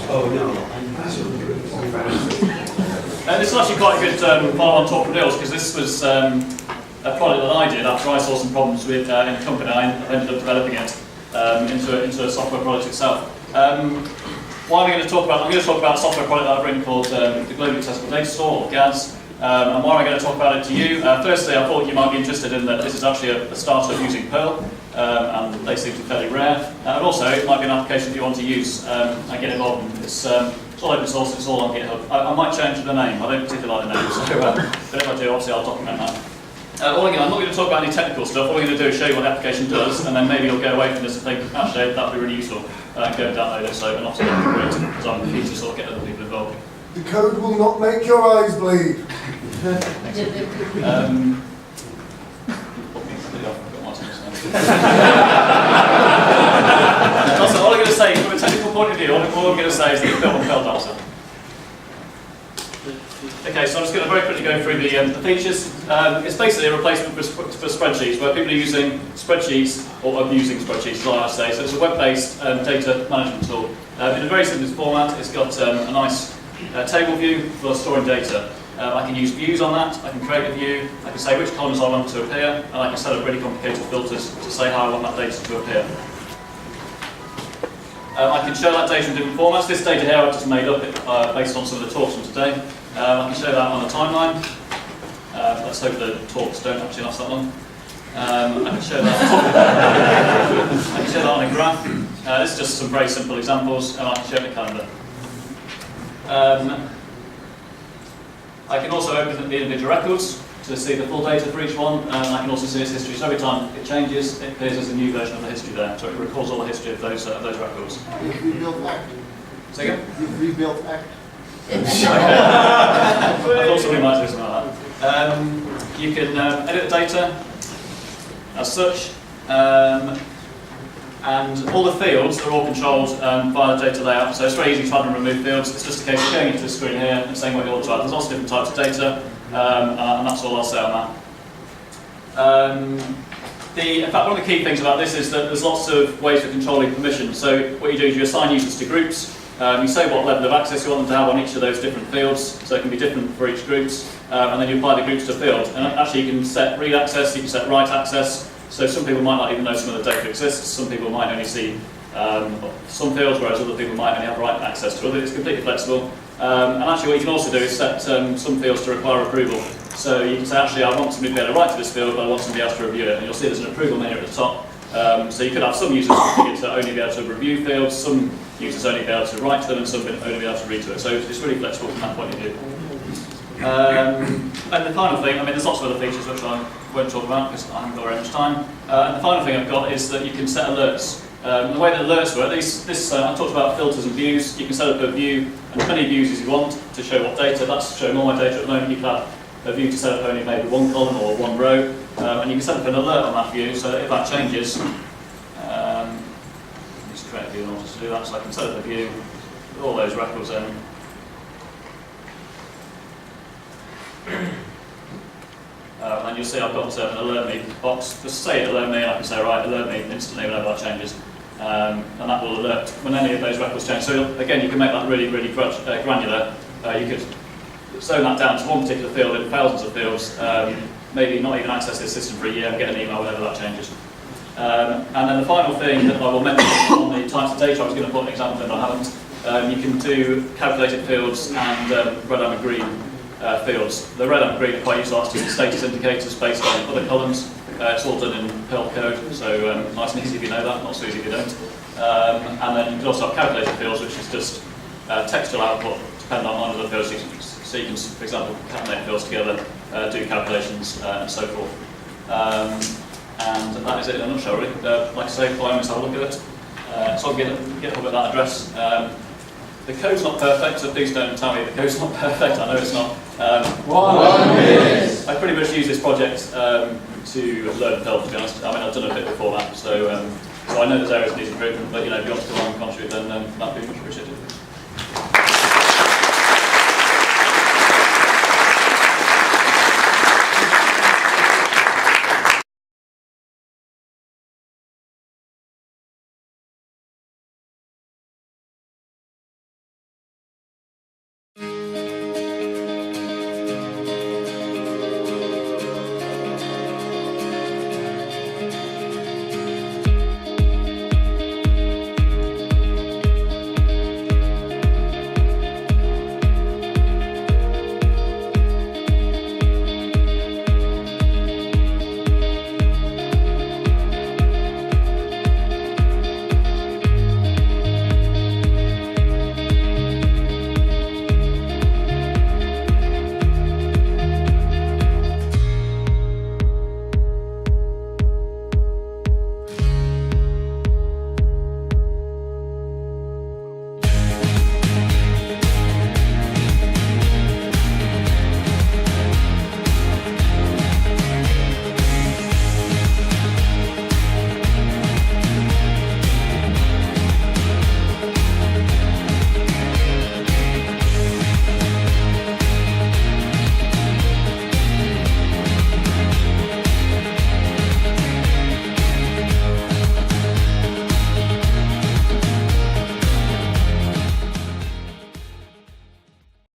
Oh no. This is actually quite a good follow-on talk from Neil's, because this was a product that I did after I saw some problems with in the company. I ended up developing it into a software product itself. What am I going to talk about? I'm going to talk about a software product that I've written called the Globally Accessible Data Store, or GADS. And why am I going to talk about it to you? Firstly, I thought you might be interested in that this is actually a startup using Perl, and they seem to be fairly rare. And also, it might be an application that you want to use and get involved in. It's all open source, it's all on GitHub. I might change the name, I don't particularly like the name, so, but if I do, obviously I'll document that. Again, I'm not going to talk about any technical stuff. All I'm going to do is show you what the application does, and then maybe you'll go away from this and think, actually, that would be really useful. Go and download it, so not to create it, because I'm keen to sort of get other people involved. The code will not make your eyes bleed. Also, all I'm going to say, from a technical point of view, all I'm going to say is that it's built on Perl data. Okay, so I'm just going to very quickly go through the features. It's basically a replacement for spreadsheets, where people are using spreadsheets, or abusing spreadsheets, shall I say. So it's a web-based data management tool. In a very simple format, it's got a nice table view for storing data. I can use views on that, I can create a view, I can say which columns I want to appear, and I can set up really complicated filters to say how I want that data to appear. I can show that data in different formats. This data here I've just made up based on some of the talks from today. I can show that on a timeline. Let's hope the talks don't actually last that long. I can show that. I can show that on a graph. This is just some very simple examples, and I can show it in a calendar. I can also open the individual records to see the full data for each one, and I can also see its history. So every time it changes, it appears as a new version of the history there. So it records all the history of those records. You've rebuilt ACT. Say again? You've rebuilt ACT. I thought somebody might do something like that. You can edit the data as such, and all the fields are all controlled via the data layout. So it's very easy to add and remove fields. It's just a case of going into the screen here and saying what you want to add. There's lots of different types of data, and that's all I'll say on that. In fact, one of the key things about this is that there's lots of ways of controlling permission. So what you do is you assign users to groups. You say what level of access you want them to have on each of those different fields, so it can be different for each groups, and then you apply the groups to a field. And actually you can set read access, you can set write access, so some people might not even know some of the data exists, some people might only see some fields, whereas other people might only have write access to others. It's completely flexible. And actually what you can also do is set some fields to require approval. So you can say, actually, I want somebody to be able to write to this field, but I want somebody else to review it. And you'll see there's an approval menu at the top. So you could have some users configured to only be able to review fields, some users only be able to write to them, and some only be able to read to it. So it's really flexible from that point of view. And the final thing, I mean, there's lots of other features which I won't talk about because I haven't got very much time. And the final thing I've got is that you can set alerts. The way that alerts work, I talked about filters and views. You can set up a view and as many views as you want to show what data. That's showing all my data at the moment. You can have a view to set up only maybe one column or one row. And you can set up an alert on that view so that if that changes, just create a view in order to do that. So I can set up a view with all those records in. And you'll see I've got an alert me box. Just say alert me, and I can say, right, alert me instantly whenever that changes. And that will alert when any of those records change. So again, you can make that really, really granular. You could zone that down to one particular field in thousands of fields, maybe not even access this system for a year and get an email whenever that changes. And then the final thing that I will mention on the types of data, I was going to put an example in, but I haven't. You can do calculated fields and red, amber, green fields. The red, amber, green are quite useful. That's just the status indicators based on other columns. It's all done in Perl code, so nice and easy if you know that, not so easy if you don't. And then you can also have calculated fields, which is just textual output depending on other fields. So you can, for example, concatenate fields together, do calculations, and so forth. And that is it in a nutshell, really. Like I say, by all means, have a look at it. So I'll get a look at that address. The code's not perfect, so please don't tell me the code's not perfect. I know it's not. I pretty much use this project to learn Perl, to be honest. I mean, I've done a bit before that, so I know there's areas that need improvement, but if you want to come along and contribute, then that'd be much appreciated.